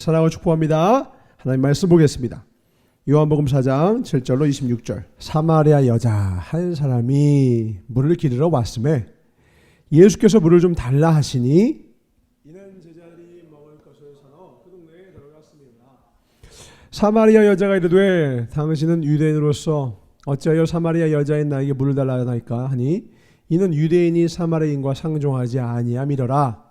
사랑하고 축복합니다. 하나님 말씀 보겠습니다. 요한복음 4장 7절로 26절. 사마리아 여자 한 사람이 물을 기르러 왔음에 예수께서 물을 좀 달라 하시니 이는 제자들이 먹을 것을 사러 그 동네에 들어갔습니다. 사마리아 여자가 이르되 당신은 유대인으로서 어찌하여 사마리아 여자인 나에게 물을 달라 하나이까 하니 이는 유대인이 사마리아인과 상종하지 아니함이러라.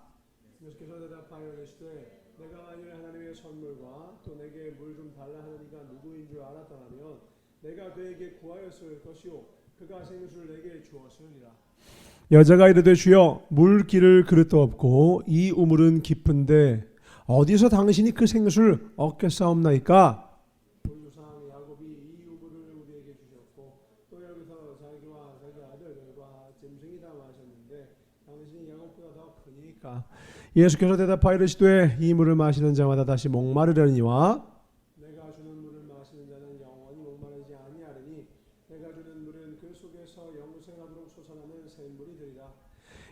예수께서 대답하여 이르시되 내가 만일 하나님의 선물과 또 내게 물 좀 달라 하는 이가 누구인 줄 알았더라면 내가 그에게 구하였을 것이요 그가 생수를 내게 주었으리라. 여자가 이르되 주여 물 기를 그릇도 없고 이 우물은 깊은데 어디서 당신이 그 생수를 얻겠사옵나이까? 우리 조상 야곱이 이 우물을 우리에게 주셨고 또 여기서 자기와 자기 아들들과 짐승이 다 마셨는데 당신이 야곱보다 더 크니까. 예수께서 대답하여 이르시되 이 물을 마시는 자마다 다시 목마르려니와 내가 주는 물을 마시는 자는 영원히 목마르지 아니하리니 내가 주는 물은 그 속에서 영생하도록 솟아나는 샘물이 되리라.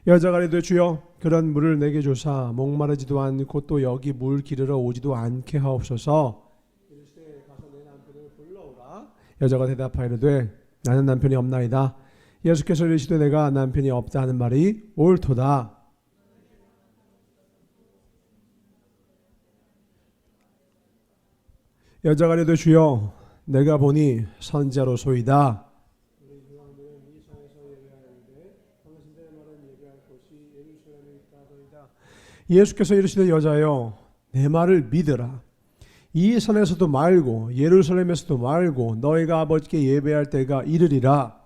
여자가 이르되 주여 그런 물을 내게 주사 목마르지도 않고 또 여기 물 기르러 오지도 않게 하옵소서. 이르시되 가서 내 남편을 불러오라. 여자가 대답하여 이르되 나는 남편이 없나이다. 예수께서 이르시되 내가 남편이 없다 하는 말이 옳도다. 여자가 이르되 주여 내가 보니 선지자로소이다. 예수께서 이르시되 여자여 내 말을 믿으라. 이 산에서도 말고 예루살렘에서도 말고 너희가 아버지께 예배할 때가 이르리라.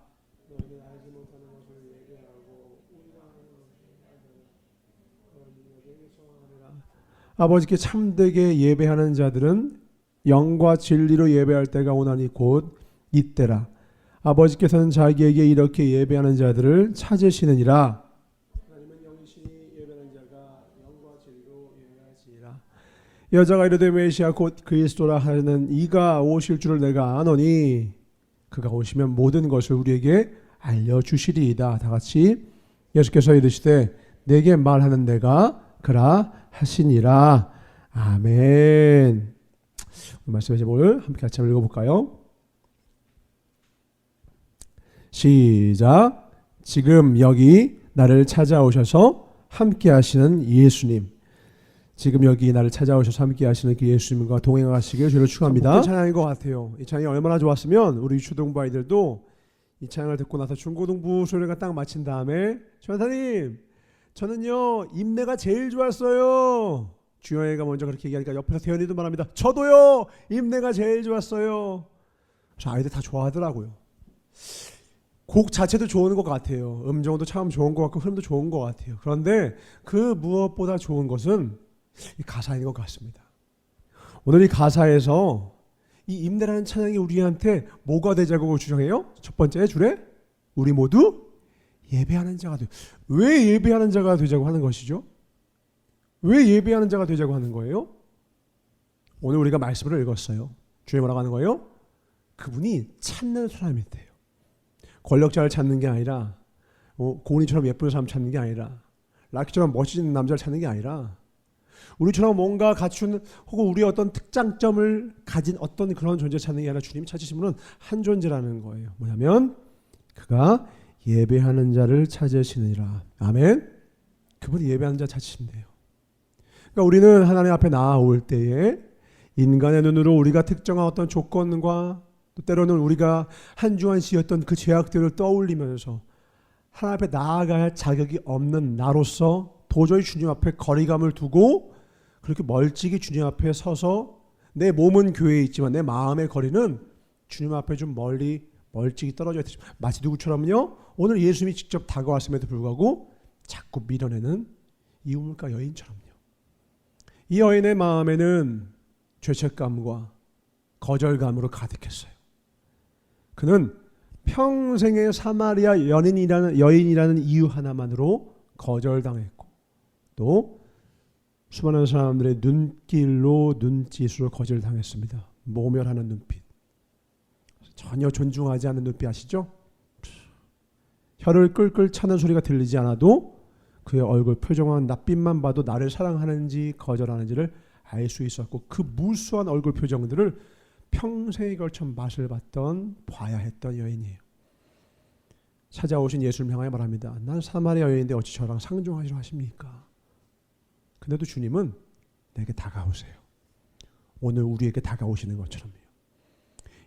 아버지께 참되게 예배하는 자들은 영과 진리로 예배할 때가 오나니 곧 이때라. 아버지께서는 자기에게 이렇게 예배하는 자들을 찾으시느니라. 하나님은 영이시니 예배하는 자가 영과 진리로 예배하시리라. 여자가 이르되 메시아 곧 그리스도라 하는 이가 오실 줄을 내가 아노니 그가 오시면 모든 것을 우리에게 알려주시리이다. 다 같이 예수께서 이르시되 내게 말하는 내가 그라 하시니라. 아멘. 말씀의 제목을 함께 같이 읽어볼까요? 시작. 지금 여기 나를 찾아오셔서 함께 하시는 예수님. 지금 여기 나를 찾아오셔서 함께 하시는 그 예수님과 동행하시길 주를 축원합니다. 복된 찬양인 것 같아요. 이 찬양이 얼마나 좋았으면 우리 유초등부 아이들도 이 찬양을 듣고 나서 중고등부 소리가 딱 마친 다음에 전사님 저는요 임내가 제일 좋았어요. 주영이가 먼저 그렇게 얘기하니까 옆에서 태연이도 말합니다. 저도요 임내가 제일 좋았어요. 저 아이들 다 좋아하더라고요. 곡 자체도 좋은 것 같아요. 음정도 참 좋은 것 같고 흐름도 좋은 것 같아요. 그런데 그 무엇보다 좋은 것은 이 가사인 것 같습니다. 오늘 이 가사에서 이 임내라는 찬양이 우리한테 뭐가 되자고 주장해요? 첫 번째 줄에 우리 모두 예배하는 자가 돼. 왜 예배하는 자가 되자고 하는 것이죠? 왜 예배하는 자가 되자고 하는 거예요? 오늘 우리가 말씀을 읽었어요. 주에 뭐라고 하는 거예요? 그분이 찾는 사람이 돼요. 권력자를 찾는 게 아니라 고은이처럼 예쁜 사람 찾는 게 아니라 라키처럼 멋진 남자를 찾는 게 아니라 우리처럼 뭔가 갖춘 혹은 우리의 어떤 특장점을 가진 어떤 그런 존재 찾는 게 아니라 주님이 찾으신 분은 한 존재라는 거예요. 뭐냐면 그가 예배하는 자를 찾으시느니라. 아멘. 그분이 예배하는 자 찾으신대요. 그러니까 우리는 하나님 앞에 나아올 때에 인간의 눈으로 우리가 특정한 어떤 조건과 또 때로는 우리가 한 주 한시였던 그 죄악들을 떠올리면서 하나님 앞에 나아갈 자격이 없는 나로서 도저히 주님 앞에 거리감을 두고 그렇게 멀찍이 주님 앞에 서서 내 몸은 교회에 있지만 내 마음의 거리는 주님 앞에 좀 멀찍이 떨어져 있듯이 마치 누구처럼요 오늘 예수님이 직접 다가왔음에도 불구하고 자꾸 밀어내는 이 우물가 여인처럼요. 이 여인의 마음에는 죄책감과 거절감으로 가득했어요. 그는 평생의 사마리아 여인이라는 이유 하나만으로 거절당했고 또 수많은 사람들의 눈길로 눈짓으로 거절당했습니다. 모멸하는 눈빛, 전혀 존중하지 않는 눈빛 아시죠? 혀를 끌끌 차는 소리가 들리지 않아도 그의 얼굴 표정과 낯빛만 봐도 나를 사랑하는지 거절하는지를 알 수 있었고 그 무수한 얼굴 표정들을 평생에 걸쳐 맛을 봤던 봐야 했던 여인이에요. 찾아오신 예수를 향하여 말합니다. 난 사마리아 여인인데 어찌 저랑 상종하시려 하십니까? 근데도 주님은 내게 다가오세요. 오늘 우리에게 다가오시는 것처럼요.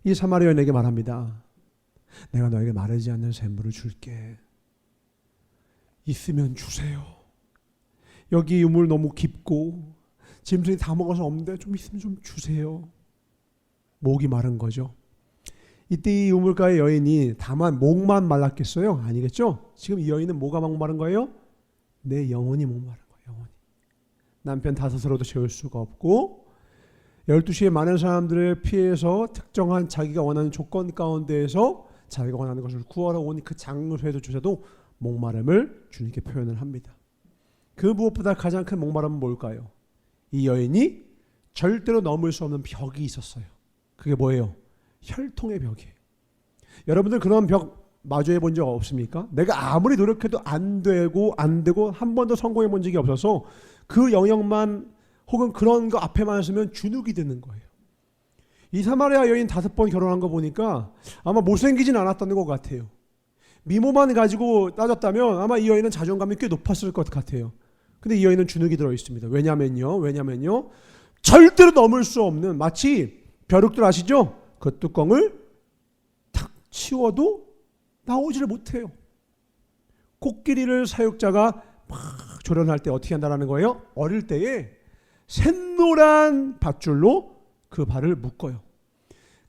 이 사마리아 여인에게 말합니다. 내가 너에게 마르지 않는 샘물을 줄게. 있으면 주세요. 여기 우물 너무 깊고 짐승이 다 먹어서 없는데 좀 있으면 좀 주세요. 목이 마른 거죠. 이때 이 우물가의 여인이 다만 목만 말랐겠어요? 아니겠죠? 지금 이 여인은 뭐가 목마른 거예요? 내 영혼이 목마른 거예요. 영혼이. 남편 다섯으로도 채울 수가 없고 12시에 많은 사람들을 피해서 특정한 자기가 원하는 조건 가운데에서 자기가 원하는 것을 구하러 온 그 장소에조차도 목마름을 주님께 표현을 합니다. 그 무엇보다 가장 큰 목마름은 뭘까요? 이 여인이 절대로 넘을 수 없는 벽이 있었어요. 그게 뭐예요? 혈통의 벽이에요. 여러분들 그런 벽 마주해 본 적 없습니까? 내가 아무리 노력해도 안 되고 한 번도 성공해 본 적이 없어서 그 영역만 혹은 그런 거 앞에만 서면 주눅이 드는 거예요. 이 사마리아 여인 5번 결혼한 거 보니까 아마 못생기진 않았다는 것 같아요. 미모만 가지고 따졌다면 아마 이 여인은 자존감이 꽤 높았을 것 같아요. 근데 이 여인은 주눅이 들어 있습니다. 왜냐면요. 절대로 넘을 수 없는 마치 벼룩들 아시죠? 그 뚜껑을 탁 치워도 나오지를 못해요. 코끼리를 사육자가 막 조련할 때 어떻게 한다는 거예요? 어릴 때에 샛노란 밧줄로 그 발을 묶어요.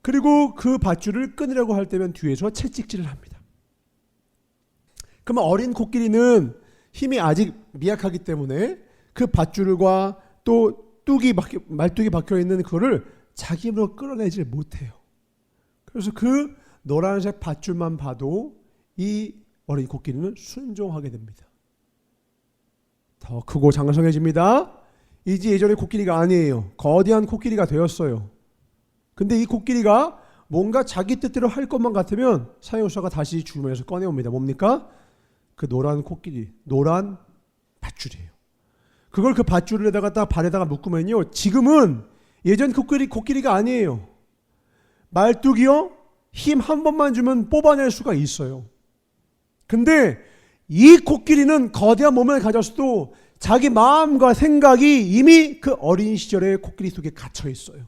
그리고 그 밧줄을 끊으려고 할 때면 뒤에서 채찍질을 합니다. 그러면 어린 코끼리는 힘이 아직 미약하기 때문에 그 밧줄과 또 말뚝이 박혀 있는 그거를 자기 힘으로 끌어내지 못해요. 그래서 그 노란색 밧줄만 봐도 이 어린 코끼리는 순종하게 됩니다. 더 크고 장성해집니다. 이제 예전의 코끼리가 아니에요. 거대한 코끼리가 되었어요. 근데 이 코끼리가 뭔가 자기 뜻대로 할 것만 같으면 사육사가 다시 주머니에서 꺼내옵니다. 뭡니까? 그 노란 코끼리, 노란 밧줄이에요. 그걸 그 밧줄에다가 딱 발에다가 묶으면요. 지금은 예전 코끼리가 아니에요. 말뚝이요. 힘 한 번만 주면 뽑아낼 수가 있어요. 근데 이 코끼리는 거대한 몸을 가졌어도 자기 마음과 생각이 이미 그 어린 시절의 코끼리 속에 갇혀 있어요.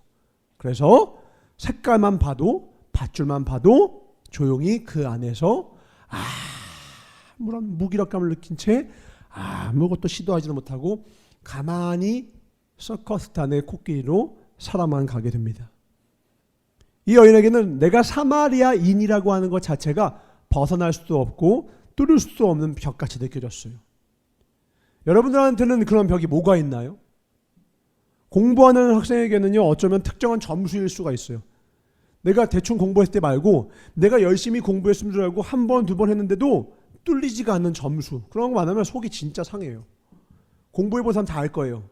그래서 색깔만 봐도 밧줄만 봐도 조용히 그 안에서 아무런 무기력감을 느낀 채 아무것도 시도하지도 못하고 가만히 서커스단의 코끼리로 살아만 가게 됩니다. 이 여인에게는 내가 사마리아인이라고 하는 것 자체가 벗어날 수도 없고 뚫을 수도 없는 벽같이 느껴졌어요. 여러분들한테는 그런 벽이 뭐가 있나요? 공부하는 학생에게는요, 어쩌면 특정한 점수일 수가 있어요. 내가 대충 공부했을 때 말고 내가 열심히 공부했으면 줄 알고 한 번, 두 번 했는데도 뚫리지가 않는 점수. 그런 거 많으면 속이 진짜 상해요. 공부해본 사람 다 알 거예요.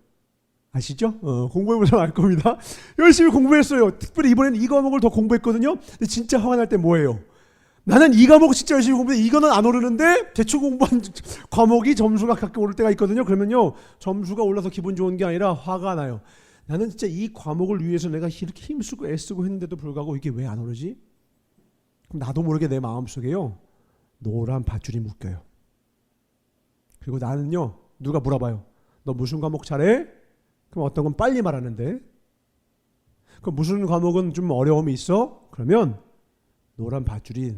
아시죠? 공부해본 사람 알 겁니다. 열심히 공부했어요. 특별히 이번에는 이 과목을 더 공부했거든요. 근데 진짜 화가 날 때 뭐예요? 나는 이 과목 진짜 열심히 공부했는데 이거는 안 오르는데 대충 공부한 과목이 점수가 가끔 오를 때가 있거든요. 그러면요, 점수가 올라서 기분 좋은 게 아니라 화가 나요. 나는 진짜 이 과목을 위해서 내가 이렇게 힘쓰고 애쓰고 했는데도 불구하고 이게 왜 안 오르지? 그럼 나도 모르게 내 마음속에요, 노란 밧줄이 묶여요. 그리고 나는요, 누가 물어봐요. 너 무슨 과목 잘해? 그럼 어떤 건 빨리 말하는데, 그럼 무슨 과목은 좀 어려움이 있어? 그러면 노란 밧줄이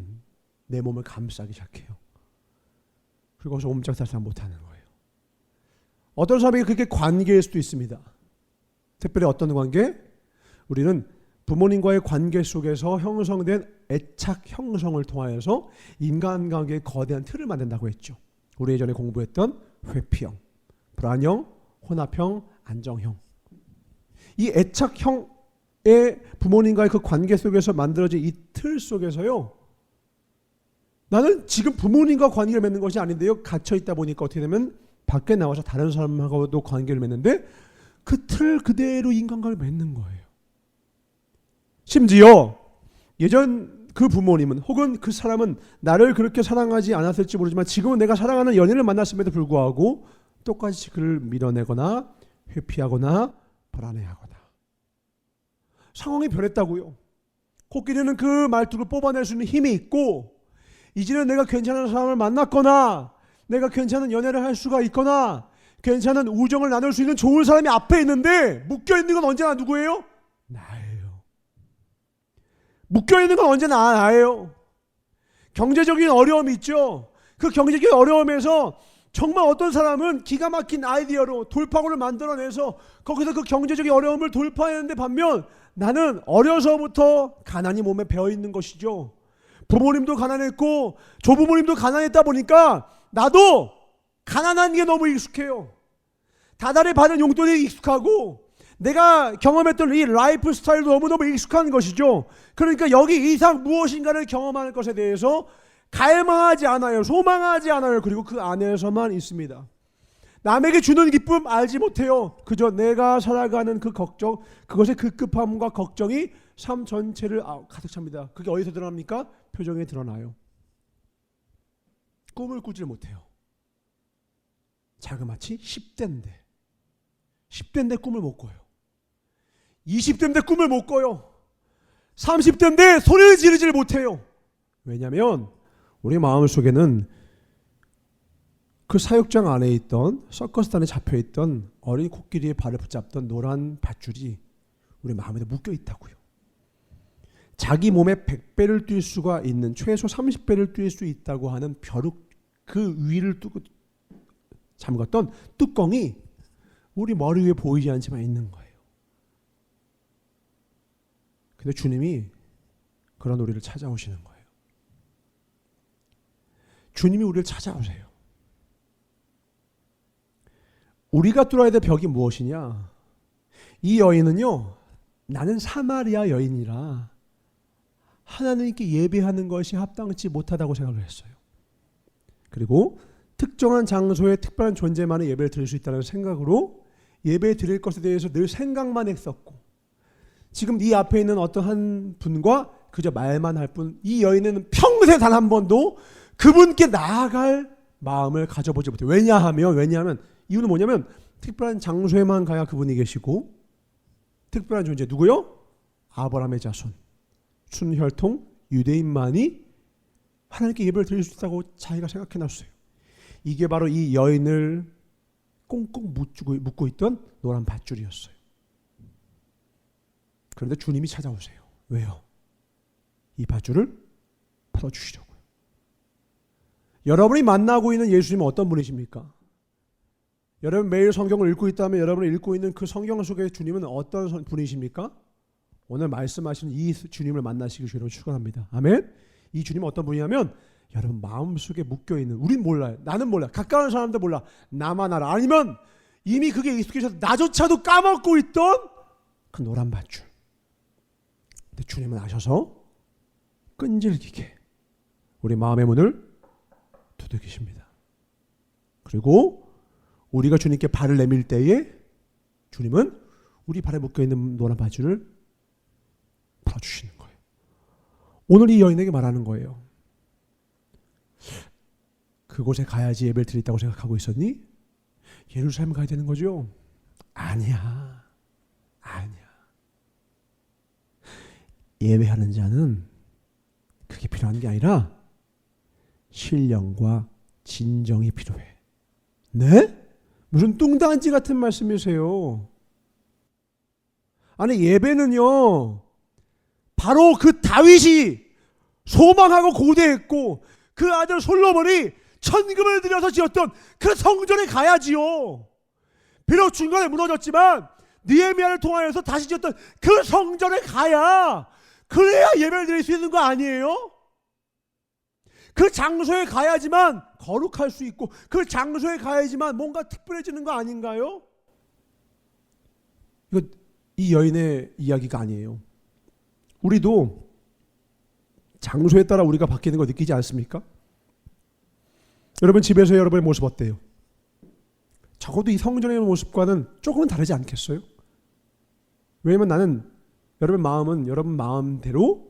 내 몸을 감싸기 시작해요. 그리고 거기서 옴짝달싹 못하는 거예요. 어떤 사람에게 그게 관계일 수도 있습니다. 특별히 어떤 관계? 우리는 부모님과의 관계 속에서 형성된 애착 형성을 통하여서 인간관계의 거대한 틀을 만든다고 했죠. 우리 예전에 공부했던 회피형, 불안형, 혼합형, 안정형. 이 애착형의 부모님과의 그 관계 속에서 만들어진 이 틀 속에서요, 나는 지금 부모님과 관계를 맺는 것이 아닌데요, 갇혀 있다 보니까 어떻게 되면 밖에 나와서 다른 사람하고도 관계를 맺는데 그 틀 그대로 인간관계를 맺는 거예요. 심지어 예전 그 부모님은 혹은 그 사람은 나를 그렇게 사랑하지 않았을지 모르지만 지금은 내가 사랑하는 연인을 만났음에도 불구하고 똑같이 그를 밀어내거나 회피하거나 불안해하거나. 상황이 변했다고요. 코끼리는 그 말투를 뽑아낼 수 있는 힘이 있고, 이제는 내가 괜찮은 사람을 만났거나, 내가 괜찮은 연애를 할 수가 있거나, 괜찮은 우정을 나눌 수 있는 좋은 사람이 앞에 있는데, 묶여있는 건 언제나 누구예요? 나예요. 묶여있는 건 언제나 나예요. 경제적인 어려움이 있죠. 그 경제적인 어려움에서 정말 어떤 사람은 기가 막힌 아이디어로 돌파구를 만들어내서 거기서 그 경제적인 어려움을 돌파했는데, 반면 나는 어려서부터 가난이 몸에 배어있는 것이죠. 부모님도 가난했고 조부모님도 가난했다 보니까 나도 가난한 게 너무 익숙해요. 다달이 받은 용돈이 익숙하고 내가 경험했던 이 라이프 스타일도 너무너무 익숙한 것이죠. 그러니까 여기 이상 무엇인가를 경험할 것에 대해서 갈망하지 않아요. 소망하지 않아요. 그리고 그 안에서만 있습니다. 남에게 주는 기쁨 알지 못해요. 그저 내가 살아가는 그 걱정, 그것의 급급함과 걱정이 삶 전체를 가득 찹니다. 그게 어디서 드러납니까? 표정에 드러나요. 꿈을 꾸질 못해요. 자그마치 10대인데 꿈을 못 꿔요. 20대인데 꿈을 못 꿔요. 30대인데 소리를 지르질 못해요. 왜냐하면 우리 마음속에는 그 사육장 안에 있던 서커스단에 잡혀있던 어린 코끼리의 발을 붙잡던 노란 밧줄이 우리 마음에 묶여 있다고요. 자기 몸에 100배를 뛸 수가 있는, 최소 30배를 뛸 수 있다고 하는 벼룩, 그 위를 뚫고 잠갔던 뚜껑이 우리 머리 위에 보이지 않지만 있는 거예요. 근데 주님이 그런 우리를 찾아오시는 거예요. 주님이 우리를 찾아오세요. 우리가 뚫어야 될 벽이 무엇이냐? 이 여인은요, 나는 사마리아 여인이라 하나님께 예배하는 것이 합당치 못하다고 생각을 했어요. 그리고 특정한 장소에 특별한 존재만의 예배를 드릴 수 있다는 생각으로 예배 드릴 것에 대해서 늘 생각만 했었고, 지금 이 앞에 있는 어떤 한 분과 그저 말만 할 뿐, 이 여인은 평생 단 한 번도 그분께 나아갈 마음을 가져보지 못해요. 왜냐하면 이유는 뭐냐면 특별한 장소에만 가야 그분이 계시고, 특별한 존재 누구요? 아브라함의 자손, 순혈통 유대인만이 하나님께 예배를 드릴 수 있다고 자기가 생각해놨어요. 이게 바로 이 여인을 꽁꽁 묶고 있던 노란 밧줄이었어요. 그런데 주님이 찾아오세요. 왜요? 이 밧줄을 풀어주시려고요. 여러분이 만나고 있는 예수님은 어떤 분이십니까? 여러분 매일 성경을 읽고 있다면 여러분이 읽고 있는 그 성경 속의 주님은 어떤 분이십니까? 오늘 말씀하시는 이 주님을 만나시기 주로 축원합니다. 아멘. 이 주님은 어떤 분이냐면 여러분 마음속에 묶여있는, 우린 몰라요. 나는 몰라. 가까운 사람들 몰라. 나만 알아. 아니면 이미 그게 익숙해져서 나조차도 까먹고 있던 그 노란 밧줄. 근데 주님은 아셔서 끈질기게 우리 마음의 문을 두드리십니다. 그리고 우리가 주님께 발을 내밀 때에 주님은 우리 발에 묶여있는 노란 밧줄을 풀어주시는 거예요. 오늘 이 여인에게 말하는 거예요. 그곳에 가야지 예배를 드리겠다고 생각하고 있었니? 예루살렘 가야 되는 거죠? 아니야. 예배하는 자는 그게 필요한 게 아니라 신령과 진정이 필요해. 네? 무슨 뚱딴지 같은 말씀이세요? 아니 예배는요, 바로 그 다윗이 소망하고 고대했고 그 아들 솔로몬이 천금을 들여서 지었던 그 성전에 가야지요. 비록 중간에 무너졌지만 느헤미야를 통하여서 다시 지었던 그 성전에 가야, 그래야 예배를 드릴 수 있는 거 아니에요? 그 장소에 가야지만 거룩할 수 있고 그 장소에 가야지만 뭔가 특별해지는 거 아닌가요? 이거 이 여인의 이야기가 아니에요. 우리도 장소에 따라 우리가 바뀌는 거 느끼지 않습니까? 여러분 집에서 여러분의 모습 어때요? 적어도 이 성전의 모습과는 조금은 다르지 않겠어요? 왜냐면 나는 여러분 마음은 여러분 마음대로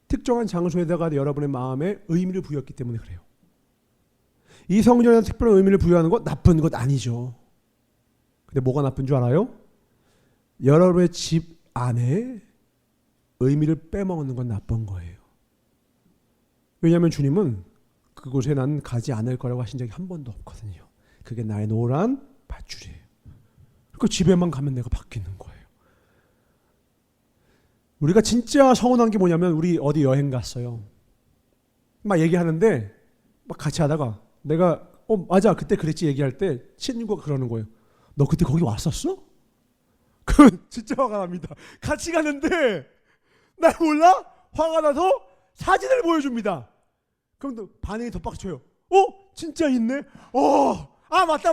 특정한 장소에다가 여러분의 마음에 의미를 부여했기 때문에 그래요. 이 성전에 특별한 의미를 부여하는 것 나쁜 것 아니죠. 근데 뭐가 나쁜 줄 알아요? 여러분의 집 안에 의미를 빼먹는 건 나쁜 거예요. 왜냐하면 주님은 그곳에 난 가지 않을 거라고 하신 적이 한 번도 없거든요. 그게 나의 노란 밧줄이에요. 그 집에만 가면 내가 바뀌는 거예요. 우리가 진짜 서운한 게 뭐냐면 우리 어디 여행 갔어요. 막 얘기하는데 막 같이 하다가 내가 맞아 그때 그랬지 얘기할 때 친구가 그러는 거예요. 너 그때 거기 왔었어? 그 진짜 화가 납니다. 같이 가는데 날 몰라? 화가 나서 사진을 보여줍니다. 그럼 또 반응이 더 빡쳐요. 진짜 있네?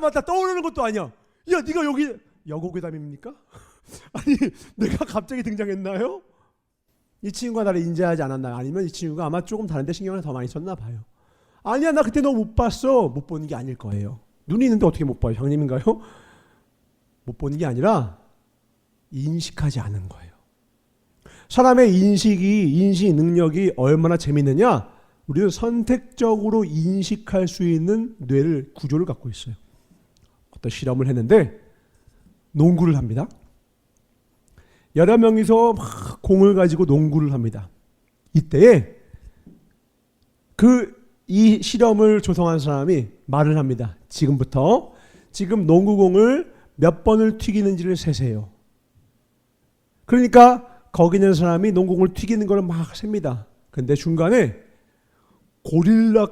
맞다 떠오르는 것도 아니야. 야 네가 여기 여고괴담입니까? 아니 내가 갑자기 등장했나요? 이 친구가 나를 인지하지 않았나요? 아니면 이 친구가 아마 조금 다른데 신경을 더 많이 썼나 봐요. 아니야 나 그때 너 못 봤어. 못 보는 게 아닐 거예요. 눈이 있는데 어떻게 못 봐요? 장님인가요? 못 보는 게 아니라 인식하지 않은 거예요. 사람의 인식 능력이 얼마나 재밌느냐? 우리는 선택적으로 인식할 수 있는 뇌를 구조를 갖고 있어요. 어떤 실험을 했는데 농구를 합니다. 여러 명이서 막 공을 가지고 농구를 합니다. 이때에 이 실험을 조성한 사람이 말을 합니다. 지금 농구공을 몇 번을 튀기는지를 세세요. 그러니까 거기 있는 사람이 농구공을 튀기는 걸 막 셉니다. 근데 중간에 고릴라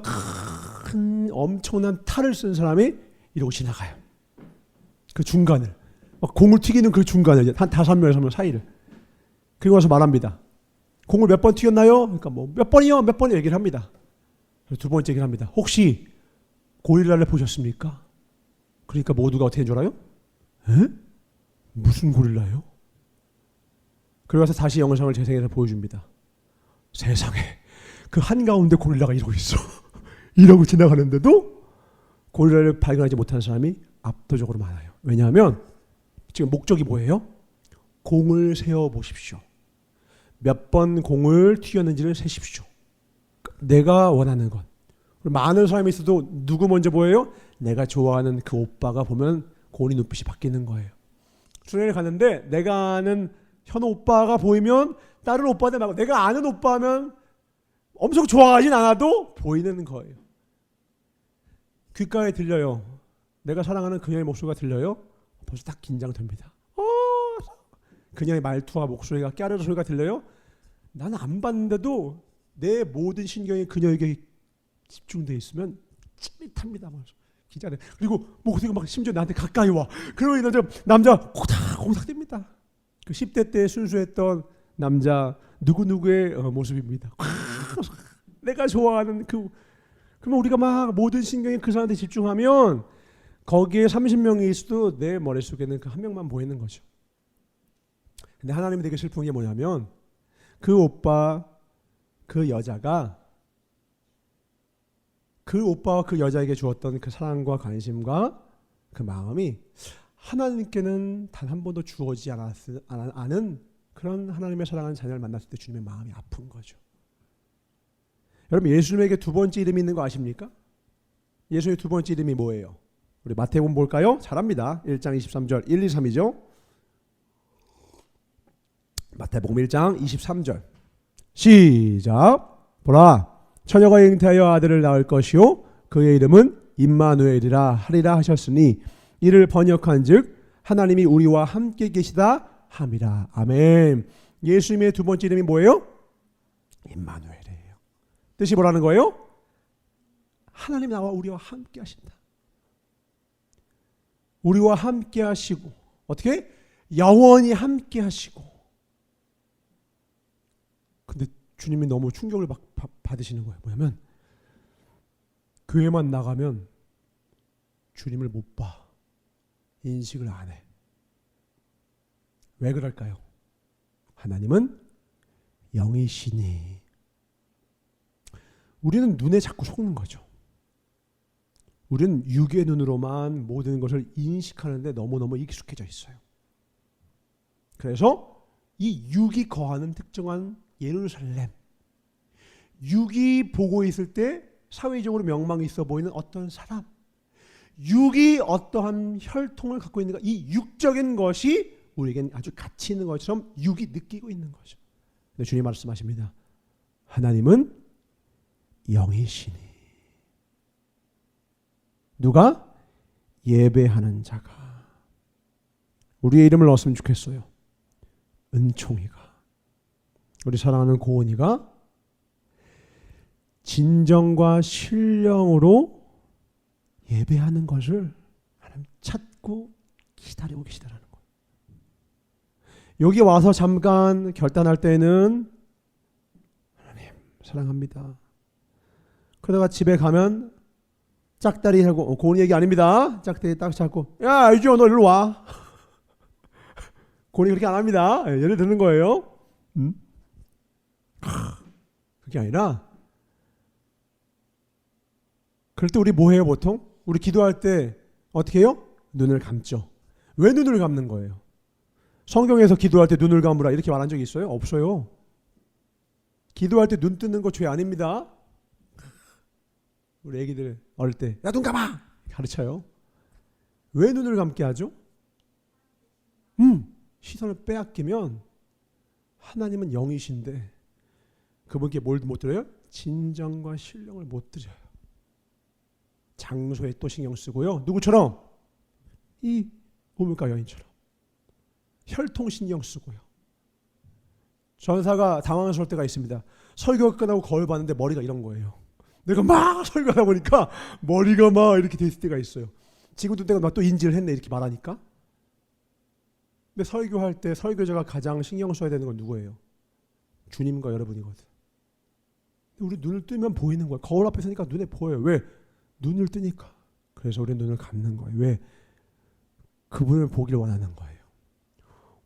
큰 엄청난 탈을 쓴 사람이 이러고 지나가요. 그 중간을. 공을 튀기는 그 중간을 한 5명 사이를. 그리고 와서 말합니다. 공을 몇 번 튀겼나요? 그러니까 몇 번이요? 몇 번 얘기를 합니다. 두 번째 얘기를 합니다. 혹시 고릴라를 보셨습니까? 그러니까 모두가 어떻게 한 줄 알아요? 에? 무슨 고릴라요? 그리고 와서 다시 영상을 재생해서 보여줍니다. 세상에 그 한가운데 고릴라가 이러고 있어. 이러고 지나가는데도 고릴라를 발견하지 못한 사람이 압도적으로 많아요. 왜냐하면 지금 목적이 뭐예요? 공을 세어보십시오. 몇 번 공을 튀겼는지를 세십시오. 내가 원하는 것. 많은 사람이 있어도 누구 먼저 보여요? 내가 좋아하는 그 오빠가 보면 고은이 눈빛이 바뀌는 거예요. 수련회 가는데 내가 아는 현우 오빠가 보이면 다른 오빠들 말고 내가 아는 오빠면 엄청 좋아하진 않아도 보이는 거예요. 귓가에 들려요. 내가 사랑하는 그녀의 목소리가 들려요. 벌써 딱 긴장됩니다. 그녀의 말투와 목소리가 깨르르 소리가 들려요. 나는 안 봤는데도 내 모든 신경이 그녀에게 집중되어 있으면 찌릿합니다. 기자들. 그리고 목소리가 막 심지어 나한테 가까이 와. 그러고 남자 콩닥콩닥됩니다. 그 10대 때 순수했던 남자 누구누구의 모습입니다. 내가 좋아하는 그러면 우리가 막 모든 신경이 그 사람한테 집중하면 거기에 30명이 있어도 내 머릿속에는 그 한 명만 보이는 거죠. 근데 하나님이 되게 슬픈 게 뭐냐면 그 오빠, 그 여자가 그 오빠와 그 여자에게 주었던 그 사랑과 관심과 그 마음이 하나님께는 단 한 번도 주어지지 않은 그런 하나님의 사랑하는 자녀를 만났을 때 주님의 마음이 아픈 거죠. 여러분 예수님에게 두 번째 이름이 있는 거 아십니까? 예수님의 두 번째 이름이 뭐예요? 우리 마태복음 볼까요? 잘합니다. 1장 23절 1, 2, 3이죠. 마태복음 1장 23절 시작. 보라 처녀가 잉태하여 아들을 낳을 것이요 그의 이름은 임마누엘이라 하리라 하셨으니 이를 번역한즉 하나님이 우리와 함께 계시다 함이라. 아멘. 예수님의 두 번째 이름이 뭐예요? 임마누엘이에요. 뜻이 뭐라는 거예요? 하나님 나와 우리와 함께 하신다. 우리와 함께 하시고 어떻게? 영원히 함께 하시고. 근데 주님이 너무 충격을 받으시는 거예요. 뭐냐면 교회만 나가면 주님을 못 봐. 인식을 안 해. 왜 그럴까요? 하나님은 영이시니. 우리는 눈에 자꾸 속는 거죠. 우리는 육의 눈으로만 모든 것을 인식하는데 너무너무 익숙해져 있어요. 그래서 이 육이 거하는 특정한 예루살렘, 육이 보고 있을 때 사회적으로 명망이 있어 보이는 어떤 사람, 육이 어떠한 혈통을 갖고 있는가, 이 육적인 것이 우리에겐 아주 가치 있는 것처럼 육이 느끼고 있는 거죠. 근데 주님 말씀하십니다. 하나님은 영이시니 누가? 예배하는 자가. 우리의 이름을 넣었으면 좋겠어요. 은총이가, 우리 사랑하는 고은이가 진정과 신령으로 예배하는 것을 하나님 찾고 기다리고 계시다라는 거예요. 여기 와서 잠깐 결단할 때는 하나님 사랑합니다. 그러다가 집에 가면 짝다리 하고, 고은이 얘기 아닙니다. 짝다리 딱 잡고, 야 이제 너 일로 와. 고은이 그렇게 안 합니다. 예를 드는 거예요. 그게 아니라, 그럴 때 우리 뭐 해요 보통? 우리 기도할 때 어떻게 해요? 눈을 감죠. 왜 눈을 감는 거예요? 성경에서 기도할 때 눈을 감으라 이렇게 말한 적이 있어요? 없어요. 기도할 때 눈 뜨는 거 죄 아닙니다. 우리 애기들 어릴 때 야 눈 감아 가르쳐요. 왜 눈을 감게 하죠? 시선을 빼앗기면 하나님은 영이신데 그분께 뭘 못 드려요? 진정과 신령을 못 드려요. 장소에 또 신경 쓰고요. 누구처럼? 이 우물가 여인처럼 혈통 신경 쓰고요. 전사가 당황스러울 때가 있습니다. 설교가 끝나고 거울 봤는데 머리가 이런 거예요. 내가 막 설교하다 보니까 머리가 막 이렇게 돼 있을 때가 있어요. 지금도 내가 또 인지를 했네 이렇게 말하니까. 근데 설교할 때 설교자가 가장 신경 써야 되는 건 누구예요? 주님과 여러분이거든. 우리 눈을 뜨면 보이는 거예요. 거울 앞에 서니까 눈에 보여요. 왜? 눈을 뜨니까. 그래서 우리 눈을 감는 거예요. 왜? 그분을 보기를 원하는 거예요.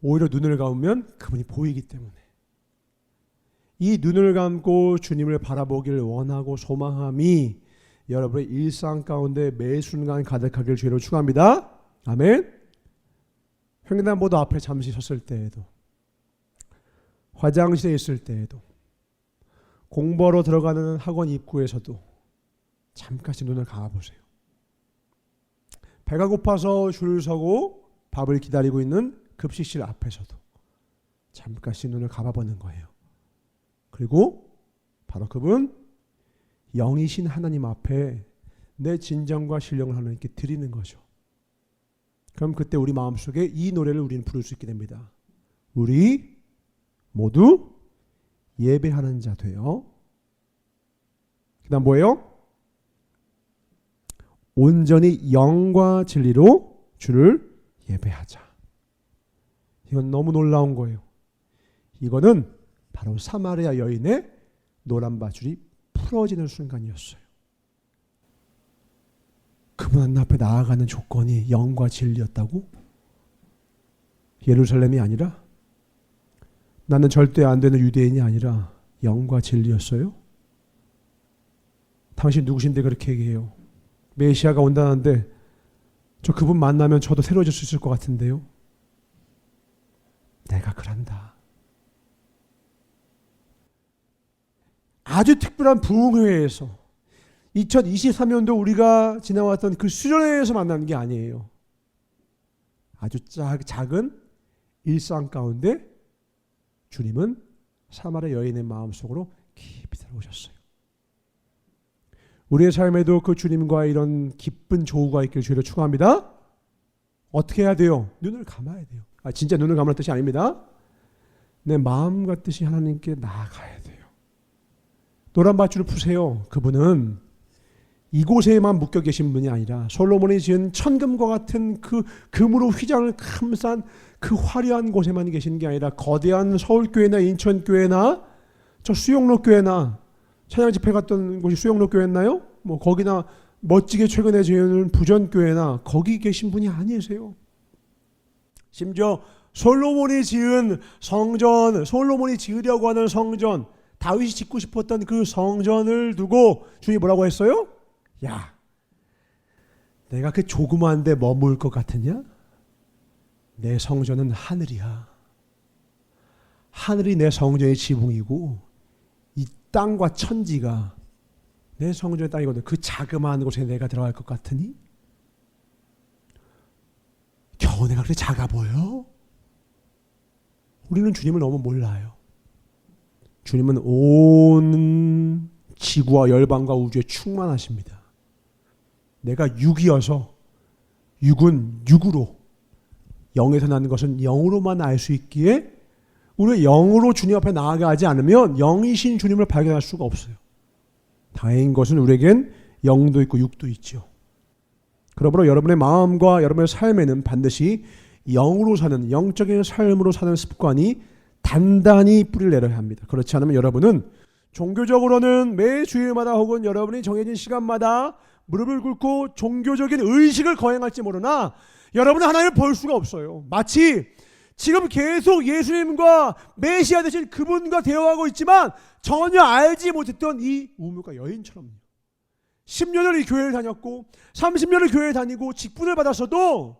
오히려 눈을 감으면 그분이 보이기 때문에. 이 눈을 감고 주님을 바라보기를 원하고 소망함이 여러분의 일상 가운데 매 순간 가득하길 주로 축원합니다. 아멘. 횡단보도 앞에 잠시 섰을 때에도, 화장실에 있을 때에도, 공부하러 들어가는 학원 입구에서도 잠깐씩 눈을 감아보세요. 배가 고파서 줄 서고 밥을 기다리고 있는 급식실 앞에서도 잠깐씩 눈을 감아보는 거예요. 그리고 바로 그분 영이신 하나님 앞에 내 진정과 신령을 하나님께 드리는 거죠. 그럼 그때 우리 마음속에 이 노래를 우리는 부를 수 있게 됩니다. 우리 모두 예배하는 자 되어. 그 다음 뭐예요? 온전히 영과 진리로 주를 예배하자. 이건 너무 놀라운 거예요. 이거는 바로 사마리아 여인의 노란 밧줄이 풀어지는 순간이었어요. 그분 앞에 나아가는 조건이 영과 진리였다고? 예루살렘이 아니라? 나는 절대 안 되는 유대인이 아니라 영과 진리였어요? 당신 누구신데 그렇게 얘기해요? 메시아가 온다는데 저 그분 만나면 저도 새로워질 수 있을 것 같은데요? 내가 그런다. 아주 특별한 부흥회에서 2023년도 우리가 지나왔던 그 수련회에서 만나는 게 아니에요. 아주 작은 일상 가운데 주님은 사마리아 여인의 마음속으로 깊이 들어오셨어요. 우리의 삶에도 그 주님과 이런 기쁜 조우가 있기를 주로 축원합니다. 어떻게 해야 돼요? 눈을 감아야 돼요. 진짜 눈을 감으라는 뜻이 아닙니다. 내 마음과 뜻이 하나님께 나아가야 돼요. 노란 밧줄을 푸세요. 그분은 이곳에만 묶여 계신 분이 아니라 솔로몬이 지은 천금과 같은 그 금으로 휘장을 감싼 그 화려한 곳에만 계신 게 아니라 거대한 서울교회나 인천교회나 저 수영로교회나 찬양 집회 갔던 곳이 수영로교회였나요? 뭐 거기나 멋지게 최근에 지은 부전교회나 거기 계신 분이 아니세요. 심지어 솔로몬이 지은 성전, 솔로몬이 지으려고 하는 성전, 다윗이 짓고 싶었던 그 성전을 두고 주님이 뭐라고 했어요? 야, 내가 그 조그마한 데 머물 것 같으냐? 내 성전은 하늘이야. 하늘이 내 성전의 지붕이고 이 땅과 천지가 내 성전의 땅이거든. 그 자그마한 곳에 내가 들어갈 것 같으니? 겨우 내가 그렇게 작아 보여? 우리는 주님을 너무 몰라요. 주님은 온 지구와 열방과 우주에 충만하십니다. 내가 육이어서 육은 육으로, 영에서 나는 것은 영으로만 알 수 있기에 우리 영으로 주님 앞에 나아가지 않으면 영이신 주님을 발견할 수가 없어요. 다행인 것은 우리에겐 영도 있고 육도 있죠. 그러므로 여러분의 마음과 여러분의 삶에는 반드시 영으로 사는, 영적인 삶으로 사는 습관이 단단히 뿌리를 내려야 합니다. 그렇지 않으면 여러분은 종교적으로는 매 주일마다 혹은 여러분이 정해진 시간마다 무릎을 꿇고 종교적인 의식을 거행할지 모르나 여러분은 하나님을 볼 수가 없어요. 마치 지금 계속 예수님과 메시아 되신 그분과 대화하고 있지만 전혀 알지 못했던 이 우물가 여인처럼요. 10년을 이 교회를 다녔고 30년을 교회를 다니고 직분을 받았어도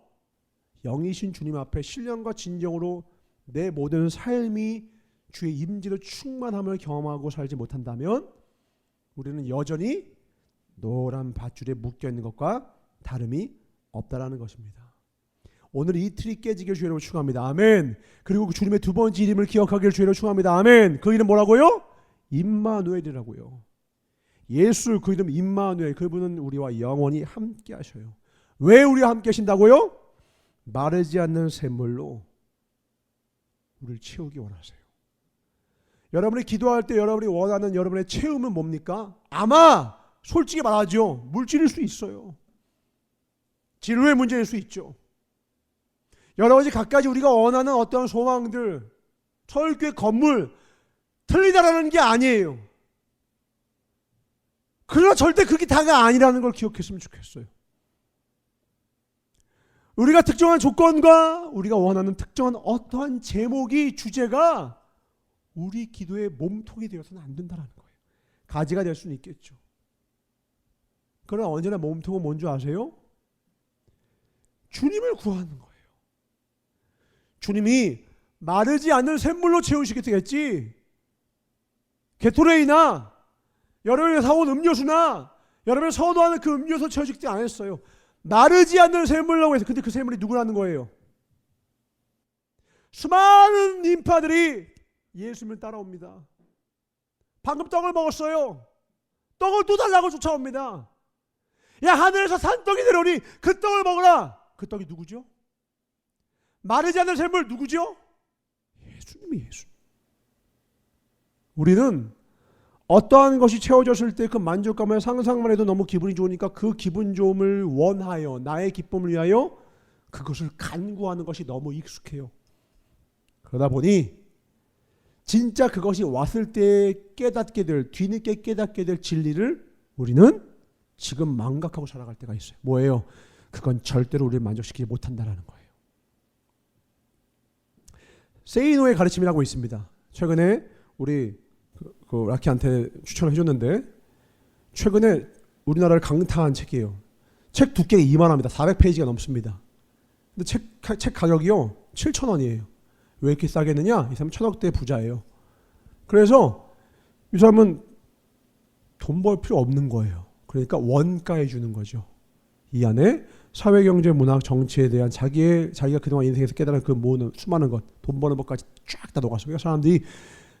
영이신 주님 앞에 신령과 진정으로 내 모든 삶이 주의 임재로 충만함을 경험하고 살지 못한다면 우리는 여전히 노란 밧줄에 묶여있는 것과 다름이 없다라는 것입니다. 오늘 이 틀이 깨지길 주의로 축원합니다. 아멘. 그리고 그 주님의 두 번째 이름을 기억하길 주의로 축원합니다. 아멘. 그 이름 뭐라고요? 임마누엘이라고요. 예수, 그 이름 임마누엘, 그분은 우리와 영원히 함께 하셔요. 왜 우리와 함께 하신다고요? 마르지 않는 샘물로 우리를 채우기 원하세요. 여러분이 기도할 때 여러분이 원하는 여러분의 채움은 뭡니까? 아마 솔직히 말하죠. 물질일 수 있어요. 진로의 문제일 수 있죠. 여러 가지 갖가지 우리가 원하는 어떤 소망들, 서울교회 건물 틀리다라는 게 아니에요. 그러나 절대 그게 다가 아니라는 걸 기억했으면 좋겠어요. 우리가 특정한 조건과 우리가 원하는 특정한 어떠한 제목이, 주제가 우리 기도의 몸통이 되어서는 안 된다는 거예요. 가지가 될 수는 있겠죠. 그러나 언제나 몸통은 뭔지 아세요? 주님을 구하는 거예요. 주님이 마르지 않는 샘물로 채우시겠지. 게토레이나 여러분이 사온 음료수나 여러분이 선호하는 그 음료수 채워주지 않았어요. 마르지 않는 샘물이라고 해서. 근데 그 샘물이 누구라는 거예요? 수많은 인파들이 예수님을 따라옵니다. 방금 떡을 먹었어요. 떡을 또 달라고 쫓아옵니다. 야, 하늘에서 산떡이 내려오니 그 떡을 먹어라. 그 떡이 누구죠? 마르지 않는 샘물 누구죠? 예수님이 예수. 우리는 어떠한 것이 채워졌을 때 그 만족감을 상상만 해도 너무 기분이 좋으니까 그 기분 좋음을 원하여 나의 기쁨을 위하여 그것을 간구하는 것이 너무 익숙해요. 그러다 보니 진짜 그것이 왔을 때 깨닫게 될, 뒤늦게 깨닫게 될 진리를 우리는 지금 망각하고 살아갈 때가 있어요. 뭐예요? 그건 절대로 우리를 만족시키지 못한다는 거예요. 세이노의 가르침이라고 있습니다. 최근에 우리 그 라키한테 추천을 해줬는데 최근에 우리나라를 강타한 책이에요. 책 두께가 이만합니다. 400페이지가 넘습니다. 근데 책 가격이요 7,000원이에요. 왜 이렇게 싸게 했느냐? 이 사람은 천억대 부자예요. 그래서 이 사람은 돈 벌 필요 없는 거예요. 그러니까 원가에 주는 거죠. 이 안에 사회, 경제, 문학, 정치에 대한 자기가 그동안 인생에서 깨달은 그 모든 수많은 것, 돈 버는 법까지 쫙 다 녹았어요. 그러니까 사람들이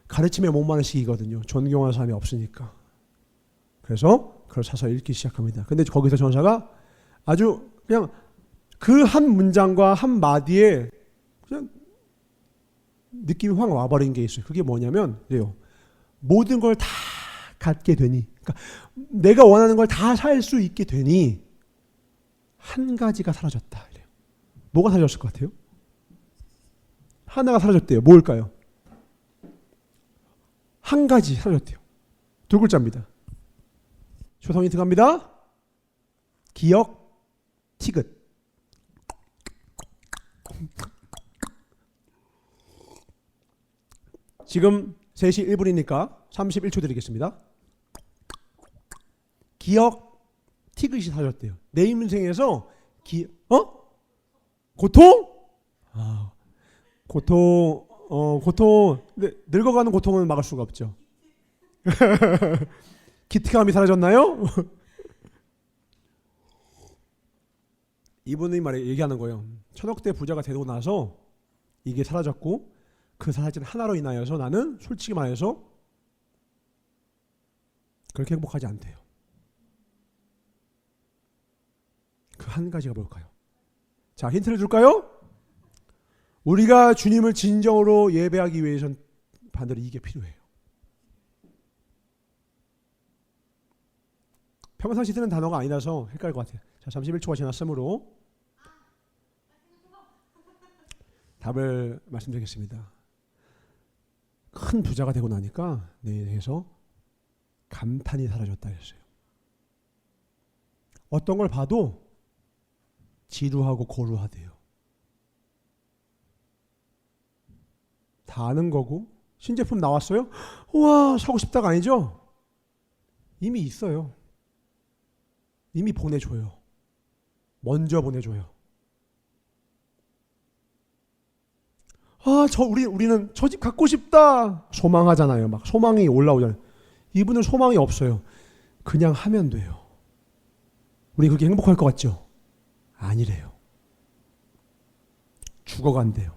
가르침에 목마른 시기거든요. 존경하는 사람이 없으니까. 그래서 그걸 사서 읽기 시작합니다. 근데 거기서 전사가 아주 그냥 그 한 문장과 한 마디에 그냥 느낌이 확 와버린 게 있어요. 그게 뭐냐면 이래요. 모든 걸 다 갖게 되니, 그러니까 내가 원하는 걸 다 살 수 있게 되니 한 가지가 사라졌다. 이래요. 뭐가 사라졌을 것 같아요? 하나가 사라졌대요. 뭘까요? 한 가지 사라졌대요. 두 글자입니다. 초성 힌트 갑니다. 기억, 티귿. 지금 3시 1분이니까 31초 드리겠습니다. 기억, 티귿이 사라졌대요. 내 인생에서 고통? 고통. 근데 늙어가는 고통은 막을 수가 없죠. 기특함이 사라졌나요? 이분이 얘기하는 거예요. 천억대 부자가 되고 나서 이게 사라졌고 그 사라진 하나로 인하여서 나는 솔직히 말해서 그렇게 행복하지 않대요. 그 한 가지가 뭘까요? 자, 힌트를 줄까요? 우리가 주님을 진정으로 예배하기 위해선 반드시 이게 필요해요. 평상시 쓰는 단어가 아니라서 헷갈릴 것 같아요. 자, 31초가 지났으므로 답을 말씀드리겠습니다. 큰 부자가 되고 나니까 내 인생에서 감탄이 사라졌다 했어요. 어떤 걸 봐도 지루하고 고루하대요. 다 아는 거고 신제품 나왔어요? 우와 사고 싶다가 아니죠? 이미 있어요. 이미 보내줘요. 먼저 보내줘요. 우리는 저 집 갖고 싶다 소망하잖아요. 막 소망이 올라오잖아요. 이분은 소망이 없어요. 그냥 하면 돼요. 우리 그렇게 행복할 것 같죠? 아니래요. 죽어간대요.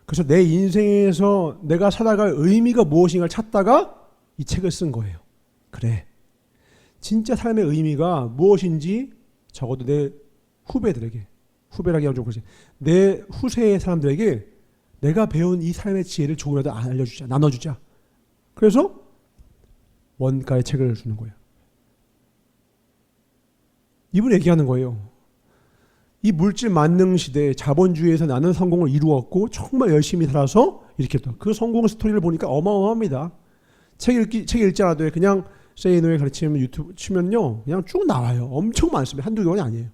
그래서 내 인생에서 내가 살아갈 의미가 무엇인가를 찾다가 이 책을 쓴 거예요. 그래, 진짜 삶의 의미가 무엇인지 적어도 내 후배들에게, 후배라기 하면 좀 그렇지, 내 후세의 사람들에게 내가 배운 이 삶의 지혜를 조금이라도 알려주자, 나눠주자. 그래서 원가의 책을 주는 거예요. 이분 얘기하는 거예요. 이 물질 만능 시대에 자본주의에서 나는 성공을 이루었고 정말 열심히 살아서 이렇게 했다. 그 성공 스토리를 보니까 어마어마합니다. 책 읽지 않아도 그냥 세이노의 가르침 유튜브 치면요, 그냥 쭉 나와요. 엄청 많습니다. 한두 개원이 아니에요.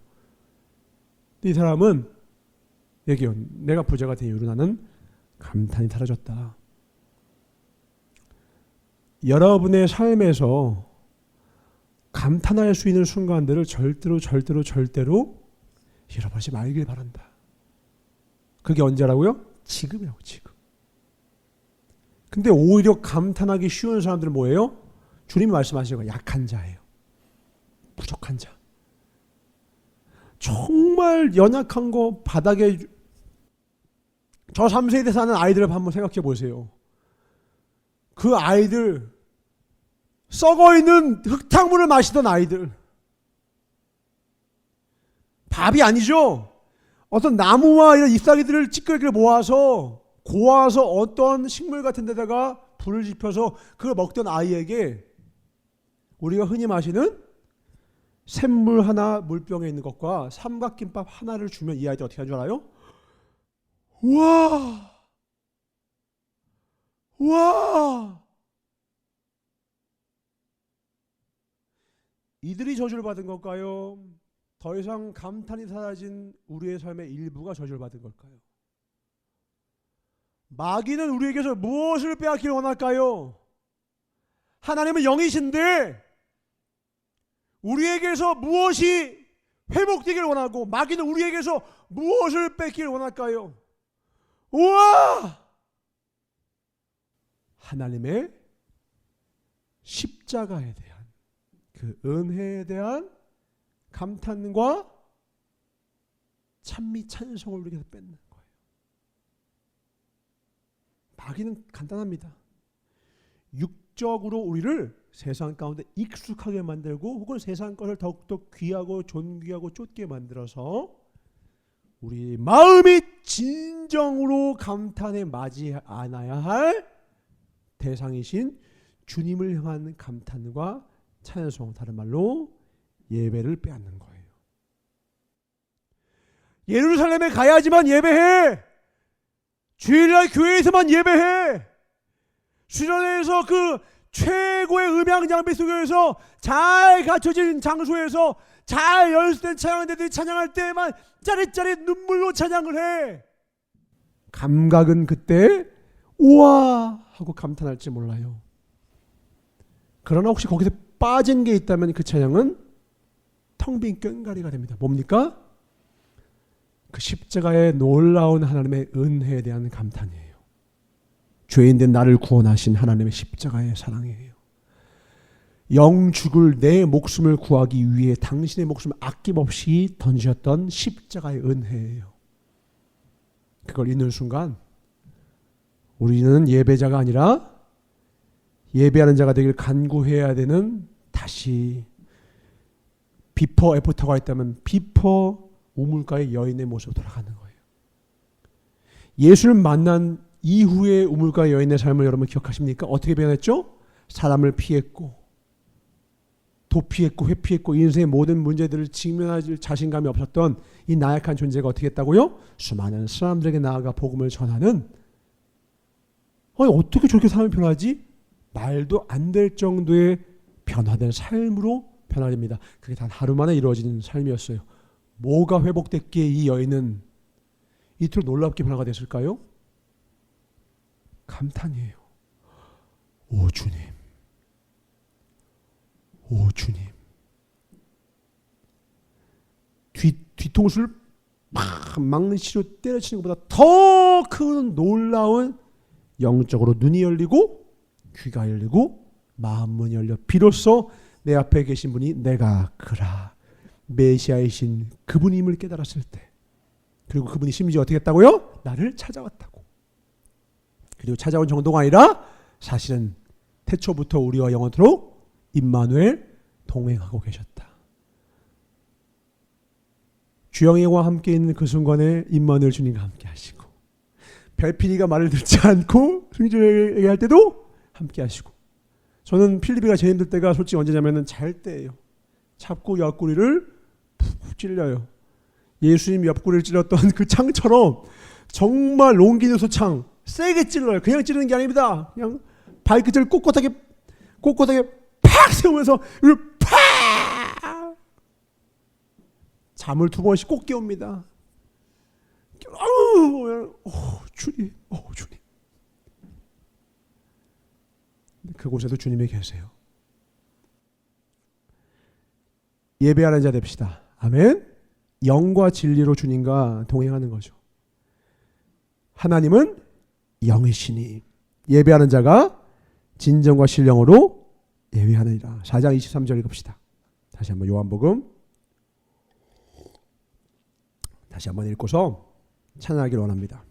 이 사람은 얘기해요. 내가 부자가 된 이유로 나는 감탄이 사라졌다. 여러분의 삶에서 감탄할 수 있는 순간들을 절대로 잃어버리지 말길 바란다. 그게 언제라고요? 지금이라고, 지금. 근데 오히려 감탄하기 쉬운 사람들은 뭐예요? 주님이 말씀하시는 거 약한 자예요. 부족한 자. 정말 연약한 거 바닥에, 저 3세대 사는 아이들을 한번 생각해 보세요. 그 아이들, 썩어있는 흙탕물을 마시던 아이들, 밥이 아니죠. 어떤 나무와 이런 잎사귀들을 찌끄레기를 모아서 고아서 어떤 식물 같은 데다가 불을 지펴서 그걸 먹던 아이에게 우리가 흔히 마시는 샘물 하나 물병에 있는 것과 삼각김밥 하나를 주면 이 아이들 어떻게 하는 줄 알아요? 우와! 이들이 저주를 받은 걸까요? 더 이상 감탄이 사라진 우리의 삶의 일부가 저주를 받은 걸까요? 마귀는 우리에게서 무엇을 빼앗기를 원할까요? 하나님은 영이신데 우리에게서 무엇이 회복되기를 원하고 마귀는 우리에게서 무엇을 뺏기를 원할까요? 우와! 하나님의 십자가에 대한 그 은혜에 대한 감탄과 찬미 찬송을 우리에게서 뺏는 거예요. 마귀는 간단합니다. 육적으로 우리를 세상 가운데 익숙하게 만들고 혹은 세상 것을 더욱더 귀하고 존귀하고 쫓게 만들어서 우리 마음이 진정으로 감탄에 맞이 않아야 할 대상이신 주님을 향한 감탄과 찬송, 다른 말로 예배를 빼앗는 거예요. 예루살렘에 가야지만 예배해. 주일날 교회에서만 예배해. 수련회에서 그 최고의 음향 장비 속에서 잘 갖춰진 장소에서 잘 연습된 찬양대들이 찬양할 때만 짜릿짜릿 눈물로 찬양을 해. 감각은 그때 우와 하고 감탄할지 몰라요. 그러나 혹시 거기서 빠진 게 있다면 그 찬양은 텅 빈 꽹가리가 됩니다. 뭡니까? 그 십자가의 놀라운 하나님의 은혜에 대한 감탄이에요. 죄인된 나를 구원하신 하나님의 십자가의 사랑이에요. 영 죽을 내 목숨을 구하기 위해 당신의 목숨을 아낌없이 던지셨던 십자가의 은혜예요. 그걸 잊는 순간 우리는 예배자가 아니라 예배하는 자가 되길 간구해야 되는, 다시 비포 애프터가 있다면 비포 우물가의 여인의 모습으로 돌아가는 거예요. 예수를 만난 이후의 우물가 여인의 삶을 여러분 기억하십니까? 어떻게 변했죠? 사람을 피했고 도피했고 회피했고 인생의 모든 문제들을 직면할 자신감이 없었던 이 나약한 존재가 어떻게 했다고요? 수많은 사람들에게 나아가 복음을 전하는, 어떻게 저렇게 삶이 변하지? 말도 안 될 정도의 변화된 삶으로 변화됩니다. 그게 단 하루 만에 이루어진 삶이었어요. 뭐가 회복됐기에 이 여인은 이토록 놀랍게 변화가 됐을까요? 감탄이에요. 오 주님, 오 주님. 뒤통수를 막 막는 시로 때려치는 것보다 더 큰 놀라운, 영적으로 눈이 열리고 귀가 열리고 마음문이 열려 비로소 내 앞에 계신 분이 내가 그라 메시아이신 그분임을 깨달았을 때, 그리고 그분이 심지어 어떻게 했다고요? 나를 찾아왔다고. 그리고 찾아온 정도가 아니라 사실은 태초부터 우리와 영원토록 임마누엘 동행하고 계셨다. 주영이와 함께 있는 그 순간에 임마누엘 주님과 함께 하시고, 별필이가 말을 듣지 않고 승준에게 할 때도 함께 하시고, 저는 필리피가 제일 힘들 때가 솔직히 언제냐면은 잘 때예요. 잡고 옆구리를 푹 찔려요. 예수님 옆구리를 찔렀던 그 창처럼 정말 롱기누스 창 세게 찔러요. 그냥 찌르는 게 아닙니다. 그냥 발끝을 꼿꼿하게 팍 세우면서 팍 잠을 2번씩 꼭 깨웁니다. 주님, 주님. 그곳에도 주님이 계세요. 예배하는 자 됩시다. 아멘. 영과 진리로 주님과 동행하는 거죠. 하나님은 영이시니 예배하는 자가 진정과 신령으로 예배하느니라. 4장 23절 읽읍시다. 다시 한번 요한복음 다시 한번 읽고서 찬양하기를 원합니다.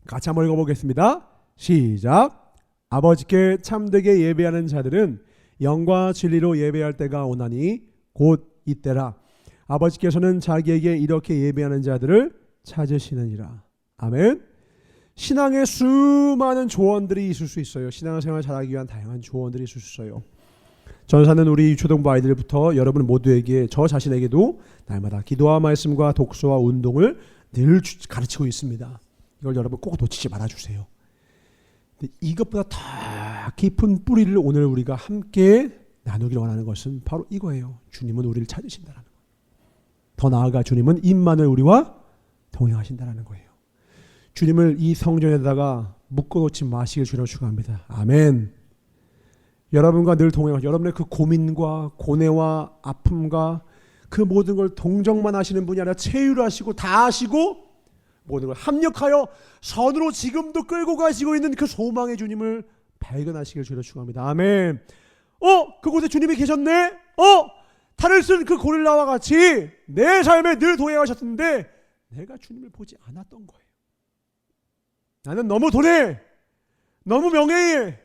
같이 한번 읽어보겠습니다. 시작. 아버지께 참되게 예배하는 자들은 영과 진리로 예배할 때가 오나니 곧 이때라. 아버지께서는 자기에게 이렇게 예배하는 자들을 찾으시느니라. 아멘. 신앙에 수많은 조언들이 있을 수 있어요. 신앙생활 잘하기 위한 다양한 조언들이 있을 수 있어요. 전사는 우리 유초등부 아이들부터 여러분 모두에게, 저 자신에게도 날마다 기도와 말씀과 독서와 운동을 늘 가르치고 있습니다. 이걸 여러분 꼭 놓치지 말아주세요. 이것보다 더 깊은 뿌리를 오늘 우리가 함께 나누기를 원하는 것은 바로 이거예요. 주님은 우리를 찾으신다는 거. 더 나아가 주님은 임마누엘 우리와 동행하신다는 거예요. 주님을 이 성전에다가 묶어놓지 마시길 주로 축원합니다. 아멘. 여러분과 늘 동행하시고 여러분의 그 고민과 고뇌와 아픔과 그 모든 걸 동정만 하시는 분이 아니라 체휼하시고 다 하시고 모든 걸 합력하여 선으로 지금도 끌고 가시고 있는 그 소망의 주님을 발견하시길 주로 축원합니다. 아멘. 그곳에 주님이 계셨네. 탈을 쓴 그 고릴라와 같이 내 삶에 늘 동행하셨는데 내가 주님을 보지 않았던 거예요. 나는 너무 돈에, 너무 명예에,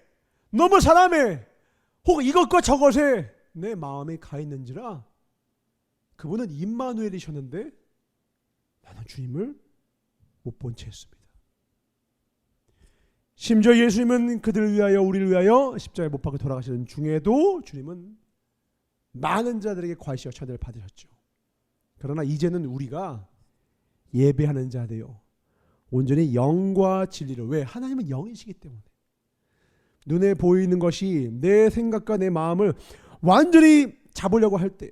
너무 사람에, 혹 이것과 저것에 내 마음이 가 있는지라 그분은 임마누엘이셨는데 나는 주님을 못 본 채 했습니다. 심지어 예수님은 그들을 위하여, 우리를 위하여 십자가에 못 박혀 돌아가시는 중에도 주님은 많은 자들에게 과시와 찬양을 받으셨죠. 그러나 이제는 우리가 예배하는 자들요, 온전히 영과 진리로. 왜? 하나님은 영이시기 때문에 눈에 보이는 것이 내 생각과 내 마음을 완전히 잡으려고 할 때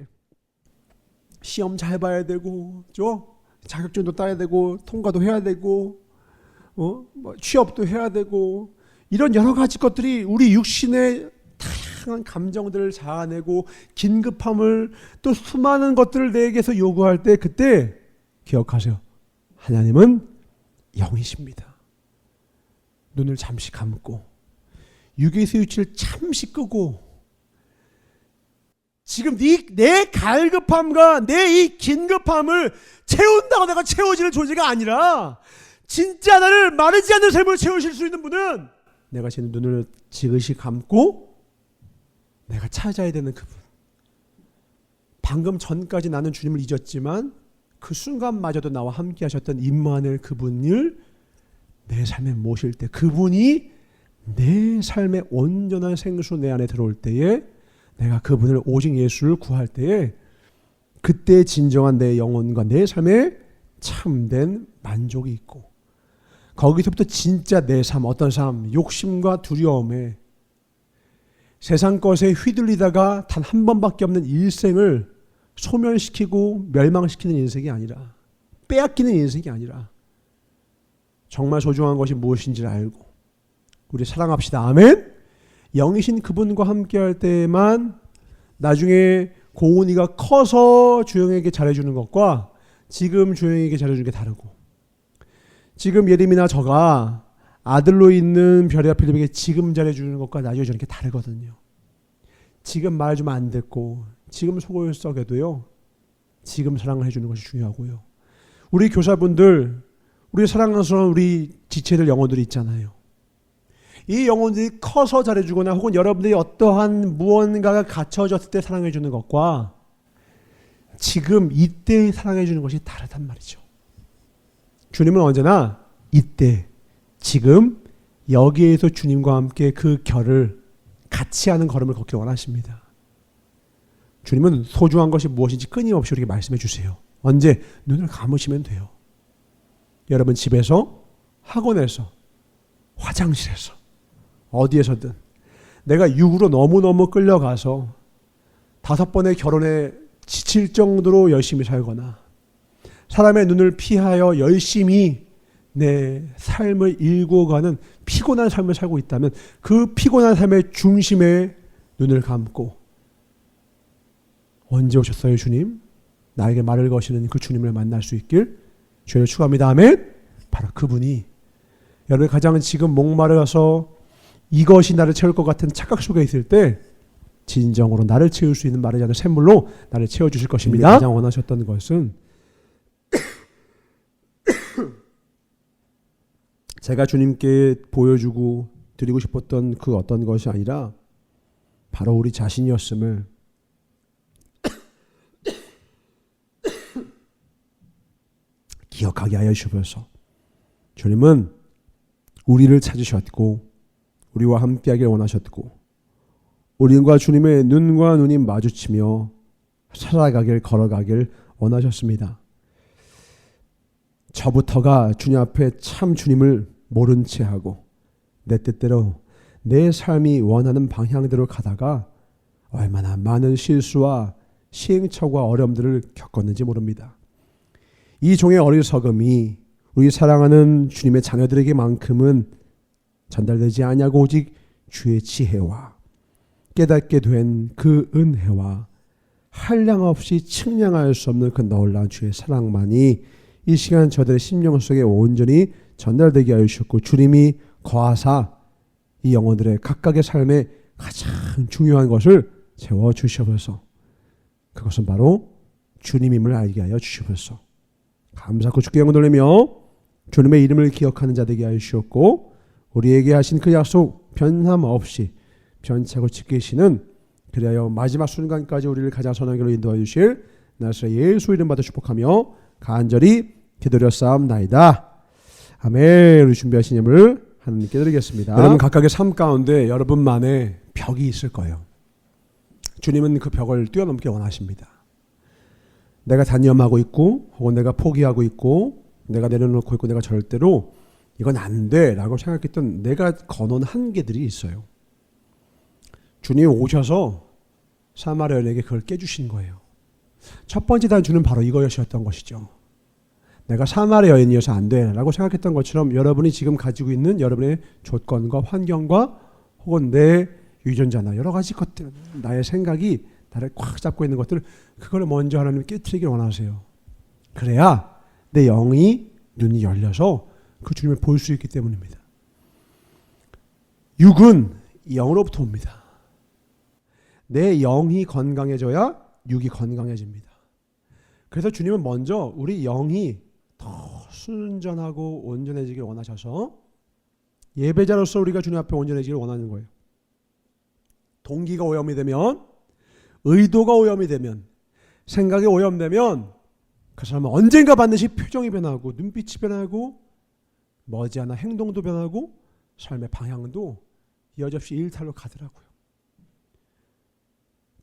시험 잘 봐야 되고, 자격증도 따야 되고, 통과도 해야 되고, 취업도 해야 되고, 이런 여러 가지 것들이 우리 육신의 다양한 감정들을 자아내고 긴급함을 또 수많은 것들을 내게서 요구할 때, 그때 기억하세요. 하나님은 영이십니다. 눈을 잠시 감고 유괴 스위치를 잠시 끄고 지금 내 갈급함과 내 이 긴급함을 채운다고 내가 채워지는 존재가 아니라 진짜 나를 마르지 않는 삶을 채우실 수 있는 분은 내가 제 눈을 지그시 감고 내가 찾아야 되는 그분. 방금 전까지 나는 주님을 잊었지만 그 순간마저도 나와 함께 하셨던 임마누엘 그분을 내 삶에 모실 때, 그분이 내 삶의 온전한 생수 내 안에 들어올 때에, 내가 그분을 오직 예수를 구할 때에, 그때 진정한 내 영혼과 내 삶에 참된 만족이 있고, 거기서부터 진짜 내 삶, 어떤 삶, 욕심과 두려움에 세상 것에 휘둘리다가 단 한 번밖에 없는 일생을 소멸시키고 멸망시키는 인생이 아니라, 빼앗기는 인생이 아니라 정말 소중한 것이 무엇인지를 알고 우리 사랑합시다. 아멘. 영이신 그분과 함께할 때만 나중에 고은이가 커서 주영에게 잘해주는 것과 지금 주영에게 잘해주는 게 다르고, 지금 예림이나 저가 아들로 있는 별이와 필립에게 지금 잘해주는 것과 나중에 저렇게 다르거든요. 지금 말 좀 안 듣고 지금 속을 썩여도요, 지금 사랑을 해주는 것이 중요하고요. 우리 교사분들, 우리 사랑스러운 우리 지체들 영혼들이 있잖아요. 이 영혼들이 커서 잘해주거나 혹은 여러분들이 어떠한 무언가가 갖춰졌을 때 사랑해주는 것과 지금 이때 사랑해주는 것이 다르단 말이죠. 주님은 언제나 이때, 지금 여기에서 주님과 함께 그 결을 같이 하는 걸음을 걷길 원하십니다. 주님은 소중한 것이 무엇인지 끊임없이 우리에게 말씀해 주세요. 언제? 눈을 감으시면 돼요. 여러분 집에서, 학원에서, 화장실에서, 어디에서든 내가 육으로 너무너무 끌려가서 5번의 결혼에 지칠 정도로 열심히 살거나 사람의 눈을 피하여 열심히 내 삶을 일구어가는 피곤한 삶을 살고 있다면 그 피곤한 삶의 중심에 눈을 감고 언제 오셨어요 주님? 나에게 말을 거시는 그 주님을 만날 수 있길 주님을 축원합니다. 아멘. 바로 그분이 여러분이 가장 지금 목마르서 이것이 나를 채울 것 같은 착각 속에 있을 때 진정으로 나를 채울 수 있는 마르지 않는 샘물로 나를 채워주실 것입니다. 가장 원하셨던 것은 제가 주님께 보여주고 드리고 싶었던 그 어떤 것이 아니라 바로 우리 자신이었음을 기억하게 하여 주셔서 주님은 우리를 찾으셨고 우리와 함께하길 원하셨고 우리와 주님의 눈과 눈이 마주치며 살아가길 걸어가길 원하셨습니다. 저부터가 주님 앞에 참 주님을 모른 채 하고 내 뜻대로 내 삶이 원하는 방향대로 가다가 얼마나 많은 실수와 시행착오와 어려움들을 겪었는지 모릅니다. 이 종의 어리석음이 우리 사랑하는 주님의 자녀들에게만큼은 전달되지 아니하고 오직 주의 지혜와 깨닫게 된 그 은혜와 한량없이 측량할 수 없는 그 놀라운 주의 사랑만이 이 시간 저들의 심령 속에 온전히 전달되게 하여 주셨고 주님이 거하사 이 영혼들의 각각의 삶에 가장 중요한 것을 채워주셔서 그것은 바로 주님임을 알게 하여 주셔서 감사하고 주께 영광 돌리며 주님의 이름을 기억하는 자 되게 하여 주셨고 우리에게 하신 그 약속 변함없이 변치하고 지키시는 그리하여 마지막 순간까지 우리를 가장 선한 길로 인도하여 주실 나사렛 예수 이름 받아 축복하며 간절히 기도렸사옵나이다. 아멘. 우리 준비하신 예물 하나님께 드리겠습니다. 여러분 각각의 삶 가운데 여러분만의 벽이 있을 거예요. 주님은 그 벽을 뛰어넘게 원하십니다. 내가 단념하고 있고 혹은 내가 포기하고 있고 내가 내려놓고 있고 내가 절대로 이건 안 돼 라고 생각했던 내가 거놓은 한계들이 있어요. 주님이 오셔서 사마리아 여인에게 그걸 깨주신 거예요. 첫 번째 단추는 바로 이거였던 것이죠. 내가 사마리아 여인이어서 안 돼 라고 생각했던 것처럼 여러분이 지금 가지고 있는 여러분의 조건과 환경과 혹은 내 유전자나 여러 가지 것들 나의 생각이 나를 꽉 잡고 있는 것들 그걸 먼저 하나님 깨트리길 원하세요. 그래야 내 영이 눈이 열려서 그 주님을 볼 수 있기 때문입니다. 육은 영으로부터 옵니다. 내 영이 건강해져야 육이 건강해집니다. 그래서 주님은 먼저 우리 영이 더 순전하고 온전해지길 원하셔서 예배자로서 우리가 주님 앞에 온전해지길 원하는 거예요. 동기가 오염이 되면, 의도가 오염이 되면, 생각이 오염되면 그 사람은 언젠가 반드시 표정이 변하고 눈빛이 변하고 머지않아 행동도 변하고 삶의 방향도 여지없이 일탈로 가더라고요.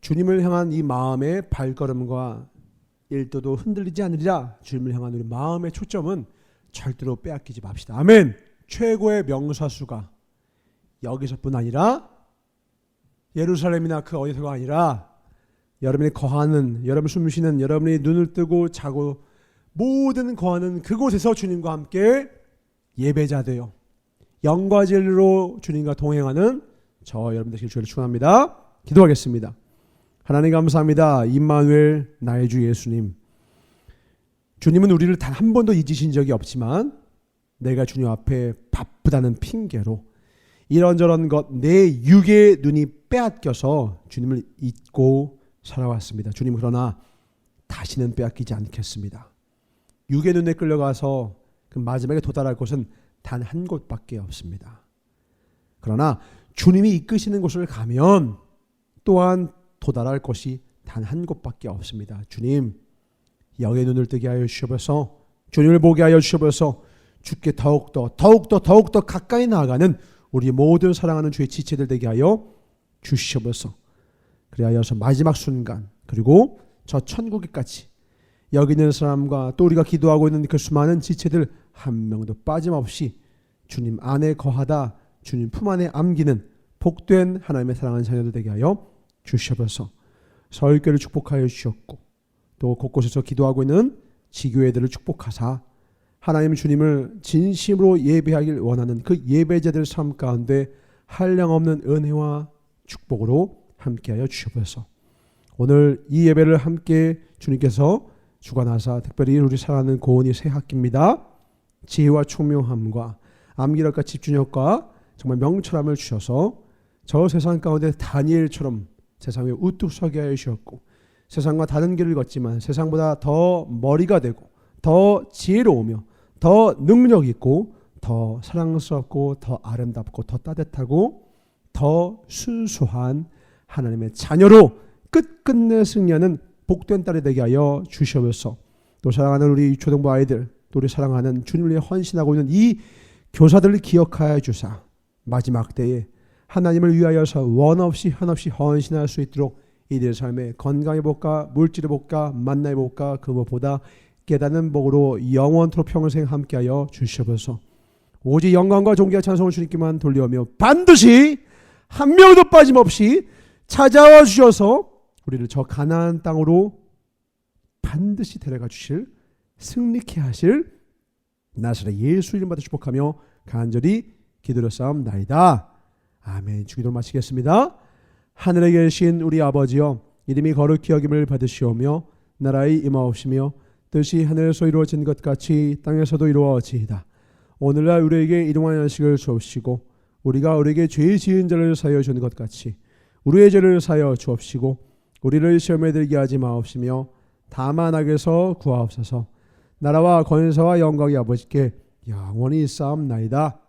주님을 향한 이 마음의 발걸음과 일도도 흔들리지 않으리라. 주님을 향한 우리 마음의 초점은 절대로 빼앗기지 맙시다. 아멘. 최고의 명사수가 여기서뿐 아니라 예루살렘이나 그 어디서가 아니라 여러분이 거하는, 여러분 숨쉬는, 여러분이 눈을 뜨고 자고 모든 거하는 그곳에서 주님과 함께 예배자 되어 영과 진리로 주님과 동행하는 저 여러분 되시길 주를 축원합니다. 기도하겠습니다. 하나님 감사합니다. 임마누엘 나의 주 예수님, 주님은 우리를 단 한 번도 잊으신 적이 없지만 내가 주님 앞에 바쁘다는 핑계로 이런저런 것, 내 육의 눈이 빼앗겨서 주님을 잊고 살아왔습니다. 주님, 그러나 다시는 빼앗기지 않겠습니다. 육의 눈에 끌려가서 그 마지막에 도달할 곳은 단 한 곳밖에 없습니다. 그러나 주님이 이끄시는 곳을 가면 또한 도달할 곳이 단 한 곳밖에 없습니다. 주님, 영의 눈을 뜨게 하여 주시옵소서. 주님을 보게 하여 주시옵소서. 주께 더욱더 가까이 나아가는 우리 모든 사랑하는 주의 지체들 되게 하여 주시옵소서. 그리하여서 마지막 순간, 그리고 저 천국에까지 여기 있는 사람과 또 우리가 기도하고 있는 그 수많은 지체들 한 명도 빠짐없이 주님 안에 거하다 주님 품 안에 안기는 복된 하나님의 사랑하는 자녀들 되게 하여 주시옵소서. 서울교회를 축복하여 주셨고 또 곳곳에서 기도하고 있는 지교회들을 축복하사 하나님 주님을 진심으로 예배하길 원하는 그 예배자들 삶 가운데 한량없는 은혜와 축복으로 함께하여 주시옵소서. 오늘 이 예배를 함께 주님께서 주관하사 특별히 우리 사랑하는 고은이 새 학기입니다. 지혜와 총명함과 암기력과 집중력과 정말 명철함을 주셔서 저 세상 가운데 다니엘처럼 세상에 우뚝 서게 하여 주셨고 세상과 다른 길을 걷지만 세상보다 더 머리가 되고 더 지혜로우며 더 능력 있고 더 사랑스럽고 더 아름답고 더 따뜻하고 더 순수한 하나님의 자녀로 끝끝내 승리하는 복된 딸이 되게 하여 주시옵소서. 또 사랑하는 우리 초등부 아이들, 또 우리 사랑하는 주님을 위해 헌신하고 있는 이 교사들을 기억하여 주사 마지막 때에 하나님을 위하여서 원 없이 한없이 헌신할 수 있도록 이들의 삶에 건강의 복과 물질의 복과 만나의 복과 그 무엇보다 깨닫는 복으로 영원토록 평생 함께하여 주시옵소서. 오직 영광과 존귀와 찬송을 주님께만 돌려오며 반드시 한 명도 빠짐없이 찾아와 주셔서 우리를 저 가나안 땅으로 반드시 데려가 주실 승리케 하실 나사렛 예수 이름 받아 축복하며 간절히 기도드렸사옵나이다. 아멘. 주기도를 마치겠습니다. 하늘에 계신 우리 아버지여, 이름이 거룩히 여김을 받으시오며 나라의 임하옵시며 뜻이 하늘에서 이루어진 것 같이 땅에서도 이루어지이다. 오늘날 우리에게 일용할 양식을 주옵시고 우리가 우리에게 죄 지은 자를 사하여 주는 것 같이 우리의 죄를 사하여 주옵시고 우리를 시험에 들게 하지 마옵시며 다만 악에서 구하옵소서. 나라와 권세와 영광이 아버지께 영원히 있사옵나이다.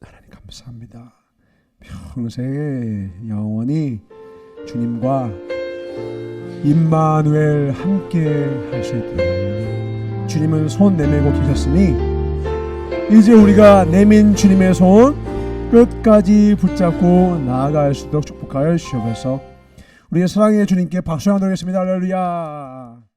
하나님 감사합니다. 평생에 영원히 주님과 임마누엘 함께 할 수 있도록 주님은 손 내밀고 계셨으니 이제 우리가 내민 주님의 손 끝까지 붙잡고 나아갈 수 있도록 축복하여 주시옵소서. 우리의 사랑의 주님께 박수 한번 드리겠습니다. 할렐루야.